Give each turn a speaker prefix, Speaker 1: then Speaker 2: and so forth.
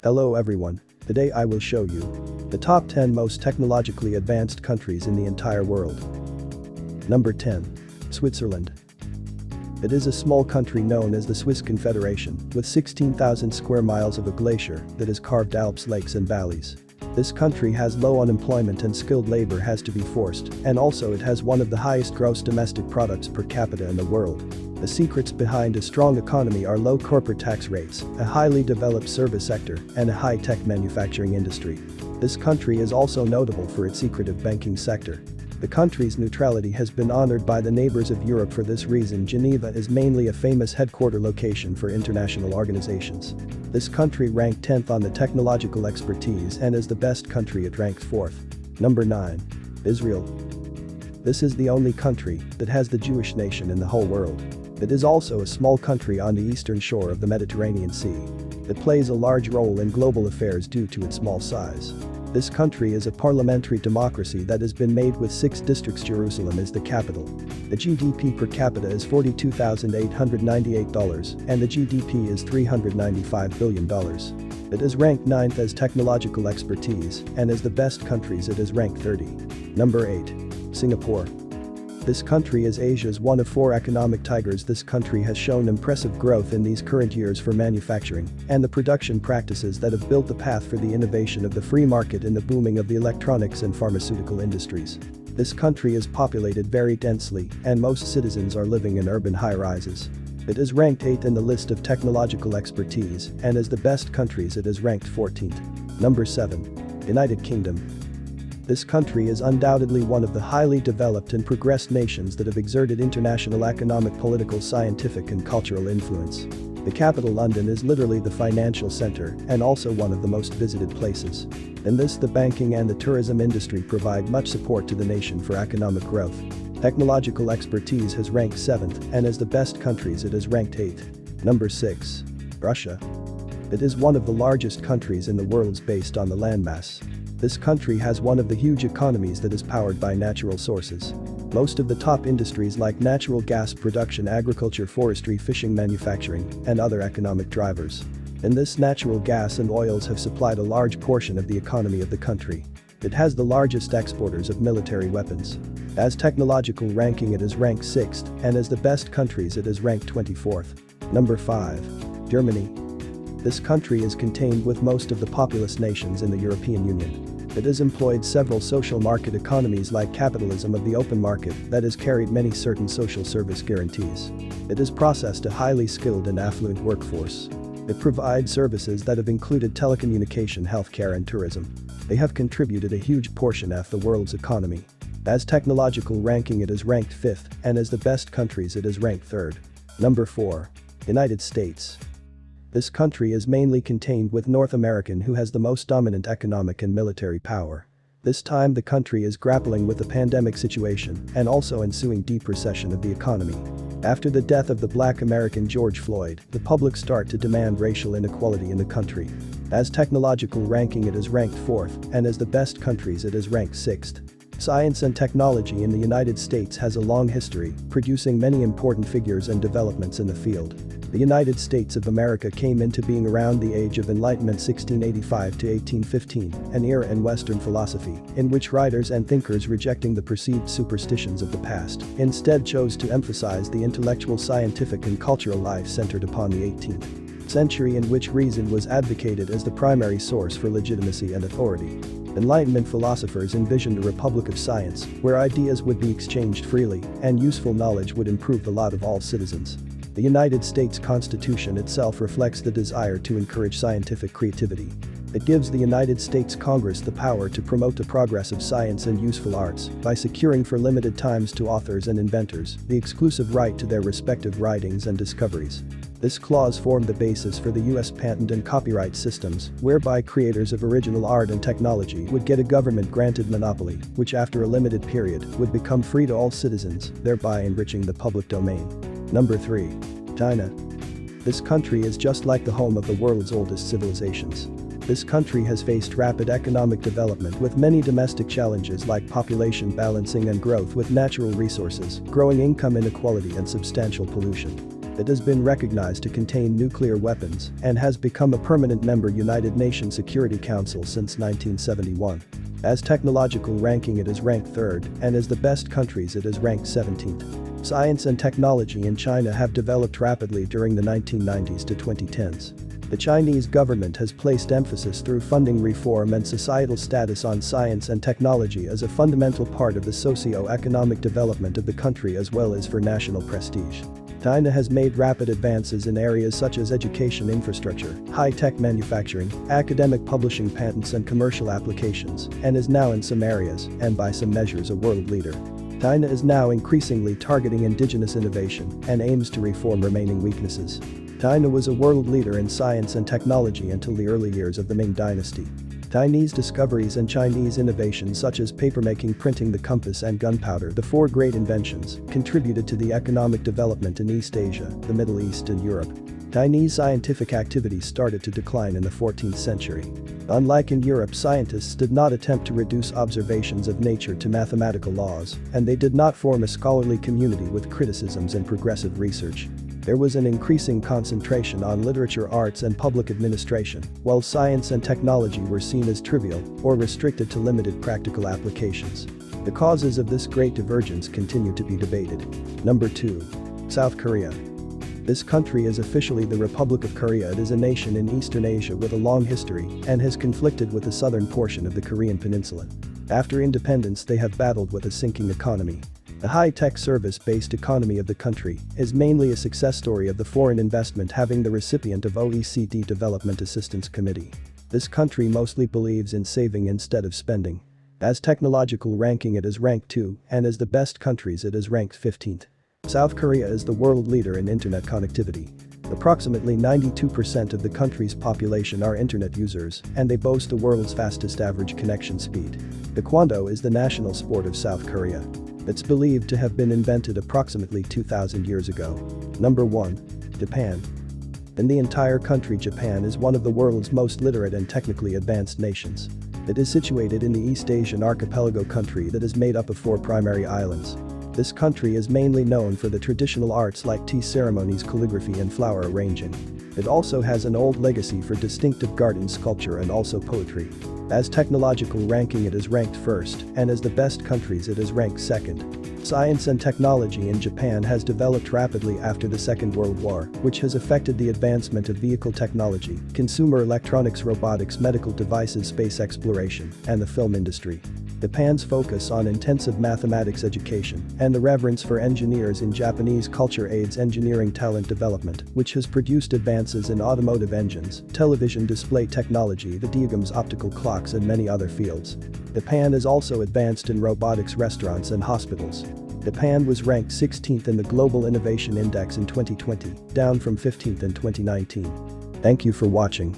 Speaker 1: Hello everyone, today I will show you the top 10 most technologically advanced countries in the entire world. Number 10. Switzerland. It is a small country known as the Swiss Confederation, with 16,000 square miles of a glacier that has carved Alps, lakes and valleys. This country has low unemployment and skilled labor has to be forced, and also it has one of the highest gross domestic products per capita in the world. The secrets behind a strong economy are low corporate tax rates, a highly developed service sector, and a high-tech manufacturing industry. This country is also notable for its secretive banking sector. The country's neutrality has been honored by the neighbors of Europe. For this reason, Geneva is mainly a famous headquarter location for international organizations. This country ranked 10th on the technological expertise, and as the best country it ranked 4th. Number 9. Israel. This is the only country that has the Jewish nation in the whole world. It is also a small country on the eastern shore of the Mediterranean Sea. It plays a large role in global affairs due to its small size. This country is a parliamentary democracy that has been made with 6 districts. Jerusalem is the capital. The GDP per capita is $42,898 and the GDP is $395 billion. It is ranked 9th as technological expertise, and as the best countries it is ranked 30. Number 8. Singapore. This country is Asia's one of 4 economic tigers. This country has shown impressive growth in these current years for manufacturing and the production practices that have built the path for the innovation of the free market in the booming of the electronics and pharmaceutical industries. This country is populated very densely, and most citizens are living in urban high-rises. It is ranked 8th in the list of technological expertise, and as the best countries it is ranked 14th. Number 7. United Kingdom. This country is undoubtedly one of the highly developed and progressed nations that have exerted international economic, political, scientific and cultural influence. The capital, London, is literally the financial center and also one of the most visited places. In this, the banking and the tourism industry provide much support to the nation for economic growth. Technological expertise has ranked 7th, and as the best countries it is ranked 8th. Number 6. Russia. It is one of the largest countries in the world based on the landmass. This country has one of the huge economies that is powered by natural sources. Most of the top industries like natural gas production, agriculture, forestry, fishing, manufacturing, and other economic drivers. In this, natural gas and oils have supplied a large portion of the economy of the country. It has the largest exporters of military weapons. As technological ranking it is ranked 6th, and as the best countries it is ranked 24th. Number 5. Germany. This country is contained with most of the populous nations in the European Union. It has employed several social market economies like capitalism of the open market that has carried many certain social service guarantees. It has processed a highly skilled and affluent workforce. It provides services that have included telecommunication, healthcare and tourism. They have contributed a huge portion of the world's economy. As technological ranking it is ranked 5th, and as the best countries it is ranked 3rd. Number 4. United States. This country is mainly contained with North American, who has the most dominant economic and military power. This time the country is grappling with the pandemic situation and also ensuing deep recession of the economy. After the death of the Black American George Floyd, the public start to demand racial inequality in the country. As technological ranking it is ranked 4th, and as the best countries it is ranked 6th. Science and technology in the United States has a long history, producing many important figures and developments in the field. The United States of America came into being around the Age of Enlightenment 1685 to 1815, an era in Western philosophy in which writers and thinkers, rejecting the perceived superstitions of the past, instead chose to emphasize the intellectual, scientific and cultural life centered upon the 18th century, in which reason was advocated as the primary source for legitimacy and authority. Enlightenment philosophers envisioned a republic of science where ideas would be exchanged freely and useful knowledge would improve the lot of all citizens. The United States Constitution itself reflects the desire to encourage scientific creativity. It gives the United States Congress the power to promote the progress of science and useful arts by securing for limited times to authors and inventors the exclusive right to their respective writings and discoveries. This clause formed the basis for the U.S. patent and copyright systems, whereby creators of original art and technology would get a government-granted monopoly, which after a limited period would become free to all citizens, thereby enriching the public domain. Number 3. China. This country is just like the home of the world's oldest civilizations. This country has faced rapid economic development with many domestic challenges like population balancing and growth with natural resources, growing income inequality and substantial pollution. It has been recognized to contain nuclear weapons and has become a permanent member United Nations Security Council since 1971. As technological ranking it is ranked 3rd, and as the best countries it is ranked 17th. Science and technology in China have developed rapidly during the 1990s to 2010s. The Chinese government has placed emphasis through funding reform and societal status on science and technology as a fundamental part of the socio-economic development of the country as well as for national prestige. China has made rapid advances in areas such as education infrastructure, high-tech manufacturing, academic publishing, patents and commercial applications, and is now in some areas, and by some measures, a world leader. China is now increasingly targeting indigenous innovation and aims to reform remaining weaknesses. China was a world leader in science and technology until the early years of the Ming Dynasty. Chinese discoveries and Chinese innovations such as papermaking, printing, the compass and gunpowder, the 4 great inventions, contributed to the economic development in East Asia, the Middle East and Europe. Chinese scientific activities started to decline in the 14th century. Unlike in Europe, scientists did not attempt to reduce observations of nature to mathematical laws, and they did not form a scholarly community with criticisms and progressive research. There was an increasing concentration on literature, arts and public administration, while science and technology were seen as trivial or restricted to limited practical applications. The causes of this great divergence continue to be debated. Number 2. South Korea. This country is officially the Republic of Korea. It is a nation in Eastern Asia with a long history and has conflicted with the southern portion of the Korean peninsula. After independence, they have battled with a sinking economy. The high-tech service-based economy of the country is mainly a success story of the foreign investment, having the recipient of OECD Development Assistance Committee. This country mostly believes in saving instead of spending. As technological ranking it is ranked 2, and as the best countries it is ranked 15th. South Korea is the world leader in internet connectivity. Approximately 92% of the country's population are internet users, and they boast the world's fastest average connection speed. Taekwondo is the national sport of South Korea. It's believed to have been invented approximately 2,000 years ago. Number 1. Japan. In the entire country, Japan is one of the world's most literate and technically advanced nations. It is situated in the East Asian archipelago country that is made up of 4 primary islands. This country is mainly known for the traditional arts like tea ceremonies, calligraphy and flower arranging. It also has an old legacy for distinctive garden sculpture and also poetry. As technological ranking it is ranked 1st, and as the best countries it is ranked 2nd. Science and technology in Japan has developed rapidly after the Second World War, which has affected the advancement of vehicle technology, consumer electronics, robotics, medical devices, space exploration, and the film industry. Japan's focus on intensive mathematics education and the reverence for engineers in Japanese culture aids engineering talent development, which has produced advances in automotive engines, television display technology, the diagrams, optical clocks and many other fields. Japan is also advanced in robotics, restaurants and hospitals. Japan was ranked 16th in the Global Innovation Index in 2020, down from 15th in 2019. Thank you for watching.